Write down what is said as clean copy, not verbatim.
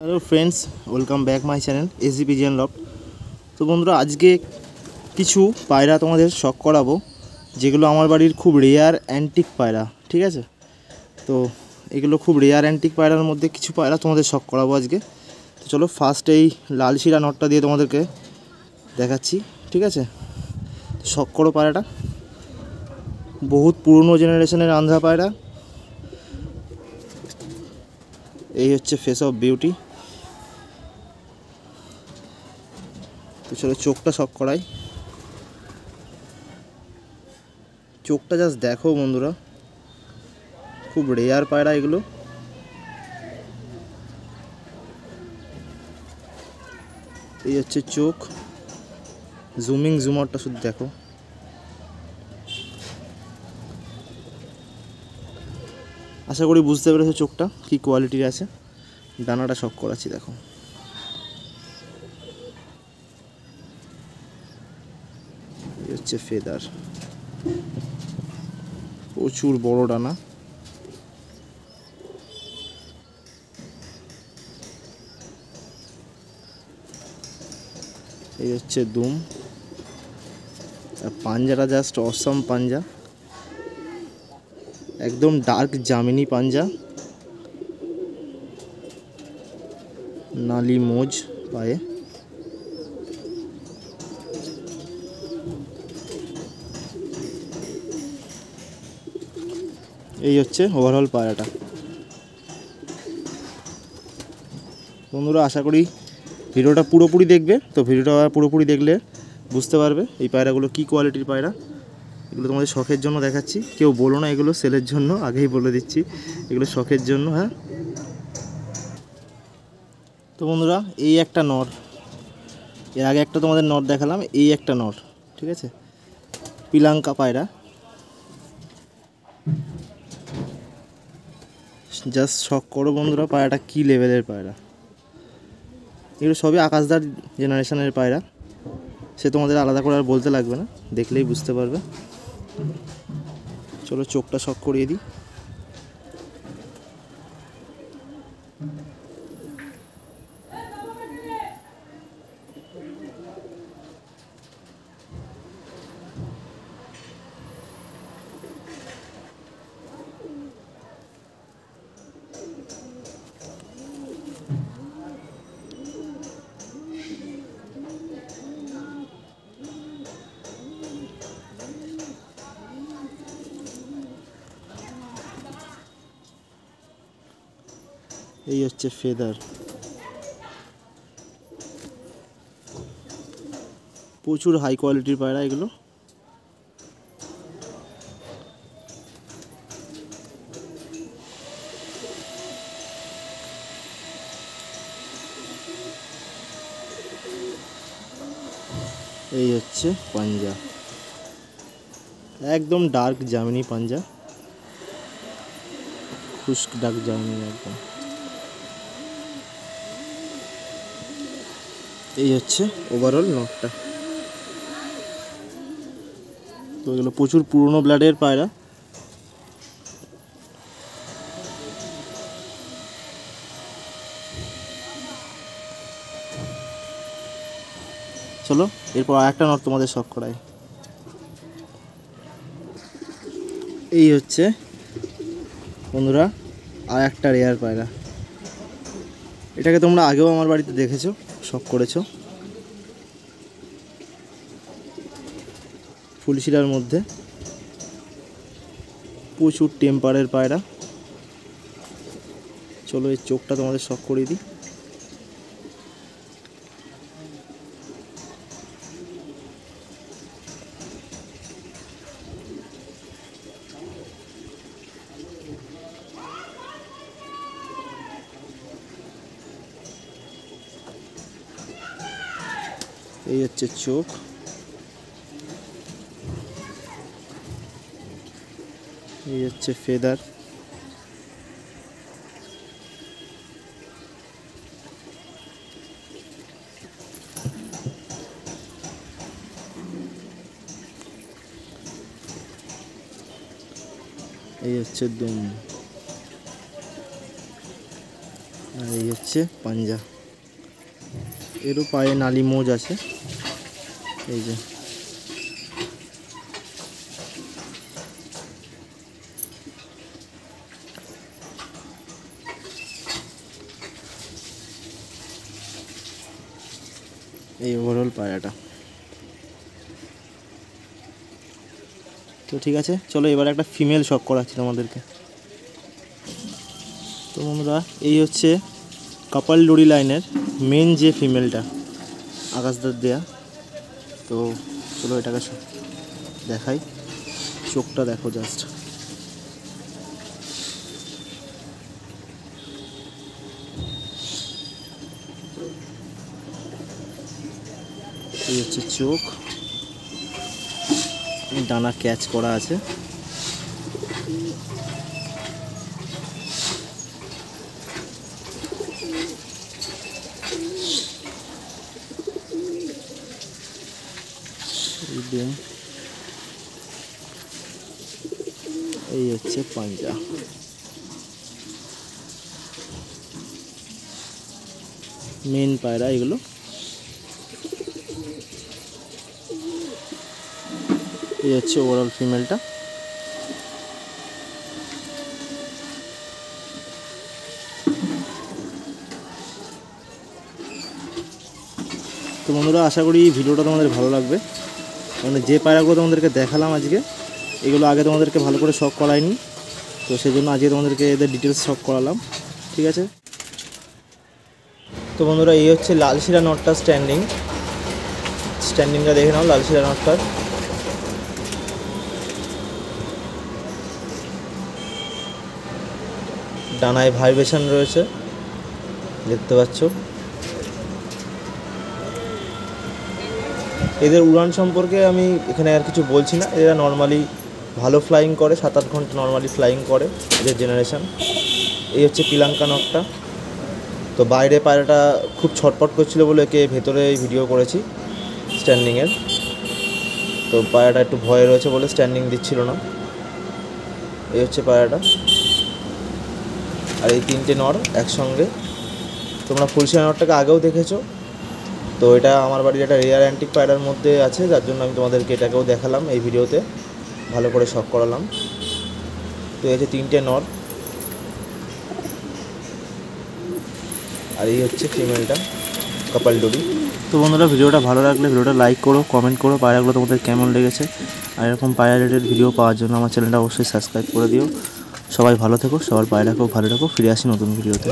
Hello friends, welcome back my channel SG পিজিএন loft. তো বন্ধুরা, আজকে কিছু পায়রা তোমাদের শখ করাবো, যেগুলো আমার বাড়ির খুব রেয়ার অ্যান্টিক পায়রা। ঠিক আছে, তো এগুলো খুব রেয়ার অ্যান্টিক পায়রার মধ্যে কিছু পায়রা তোমাদের শখ করাবো আজকে। তো চলো ফার্স্ট এই লাল শিরা নটটা দিয়ে তোমাদেরকে দেখাচ্ছি। ঠিক আছে, শখ করো পায়রাটা, বহুত পুরনো জেনারেশনের আন্ধ্রা পায়রা। এই হচ্ছে ফেস অফ বিউটি। তো চলো চোখটা শখ করাই। চোখটা জাস্ট দেখো বন্ধুরা, খুব রেয়ার পায়রা এগুলো। এই হচ্ছে চোখ, জুমারটা শুধু দেখো। আশা করি বুঝতে পেরেছো চোখটা কি কোয়ালিটির আছে। ডানাটা শখ করাচ্ছি, দেখো। এই হচ্ছে ফেদার, প্রচুর বড় ডানা। এই হচ্ছে দুম, আর পাঞ্জাটা জাস্ট অসাম পাঞ্জা, একদম ডার্ক জামিনি পাঞ্জা, নালি মোজ পায়ে। এই হচ্ছে ওভারঅল পায়রাটা। বন্ধুরা, আশা করি ভিডিওটা পুরোপুরি দেখবে। তো ভিডিওটা পুরোপুরি দেখলে বুঝতে পারবে এই পায়রাগুলো কী কোয়ালিটির পায়রা। এগুলো তোমাদের শখের জন্য দেখাচ্ছি, কেউ বলো না এগুলো সেলের জন্য, আগেই বলে দিচ্ছি এগুলো শখের জন্য। হ্যাঁ, তো বন্ধুরা, এই একটা নর, এর আগে একটা তোমাদের নর দেখালাম, এই একটা নর। ঠিক আছে, পিলাঙ্কা পায়রা, জাস্ট শখ করো বন্ধুরা পায়রাটা কী লেভেলের পায়রা। এগুলো সবই আকাশদার জেনারেশনের পায়রা, সে তোমাদের আলাদা করে আর বলতে লাগবে না, দেখলেই বুঝতে পারবে। চলো চোখটা শখ করিয়ে দিই। এই হচ্ছে ফেদার, প্রচুর হাই কোয়ালিটির পায়রা এগুলো। এই হচ্ছে পাঞ্জা, একদম ডার্ক জামিনি পাঞ্জা, খুশক ডার্ক জামিনি একদম। এই হচ্ছে ওভারঅল নটটা। তো এগুলো প্রচুর পুরনো ব্লাডের পায়রা। চলো এরপর আরেকটা নট তোমাদের শখ করাই। এই হচ্ছে বন্ধুরা আর একটা রেয়ার পায়রা। এটাকে তোমরা আগেও আমার বাড়িতে দেখেছো, শখ করেছো। ফুলশিরার মধ্যে, প্রচুর টেম্পারের পায়রা। চলো এই চোখটা তোমাদের শখ করিয়ে দিই। এই হচ্ছে চোখ, এই হচ্ছে ফেদার, এই হচ্ছে দুম, এই হচ্ছে পাঞ্জা, এরও পায়ে নালি মোজ আছে। এই যে এই ওভারঅল পায়রাটা। তো ঠিক আছে, চলো এবার একটা ফিমেল শখ করাচ্ছি তোমাদেরকে। তো বন্ধুরা এই হচ্ছে কাপাল ডোরি লাইনের মেন যে ফিমেলটা আকাশদার দেয়া। তো চলো এটাকে দেখাই, চোখটা দেখো জাস্ট। এই হচ্ছে চোখ, ডানা ক্যাচ করা আছে। এই হচ্ছে পাঞ্জা। মেন পায়রা এগুলো। এই হচ্ছে ওভারঅল ফিমেলটা। তো বন্ধুরা আশা করি ভিডিওটা তোমাদের ভালো লাগবে। মানে যে পায়রাগুলো তোমাদেরকে দেখালাম আজকে, এগুলো আগে তোমাদেরকে ভালো করে শখ করাইনি, তো সেই জন্য আজকে তোমাদেরকে এদের ডিটেলস শখ করালাম। ঠিক আছে। তো বন্ধুরা এই হচ্ছে লালশিরা নটটা স্ট্যান্ডিংটা দেখে নাও লালশিরা নটটার। ডানায় ভাইব্রেশন রয়েছে, দেখতে পাচ্ছ। এদের উড়ান সম্পর্কে আমি এখানে আর কিছু বলছি না, এরা নর্মালি ভালো ফ্লাইং করে, 7-8 ঘন্টা নর্মালি ফ্লাইং করে এদের জেনারেশন। এই হচ্ছে পিলাঙ্কা নকটা। তো বাইরে পায়রাটা খুব ছটপট করছিল বলে একে ভেতরে ভিডিও করেছি স্ট্যান্ডিংয়ের। তো পায়রাটা একটু ভয় রয়েছে বলে স্ট্যান্ডিং দিচ্ছিল না। এই হচ্ছে পায়রাটা, আর এই 3টে নর একসঙ্গে। তোমরা ফুলশিরা নরটাকে আগেও দেখেছো। তো এটা আমার বাড়ির একটা রেয়ার অ্যান্টিক পায়রার মধ্যে আছে, যার জন্য আমি তোমাদেরকে এটাকেও দেখালাম এই ভিডিওতে, ভালো করে শখ করালাম। তো এই যে 3টে নর, আর এই হচ্ছে ফিমেলটা কাপাল ডোরি। তো বন্ধুরা ভিডিওটা ভালো লাগলে ভিডিওটা লাইক করো, কমেন্ট করো পায়রাগুলো তোমাদের কেমন লেগেছে। আর এরকম পায়রা রিলেটেড ভিডিও পাওয়ার জন্য আমার চ্যানেলটা অবশ্যই সাবস্ক্রাইব করে দিও। সবাই ভালো থেকো, সবার পায়রাকেও ভালো রাখো। ফিরে আসি নতুন ভিডিওতে।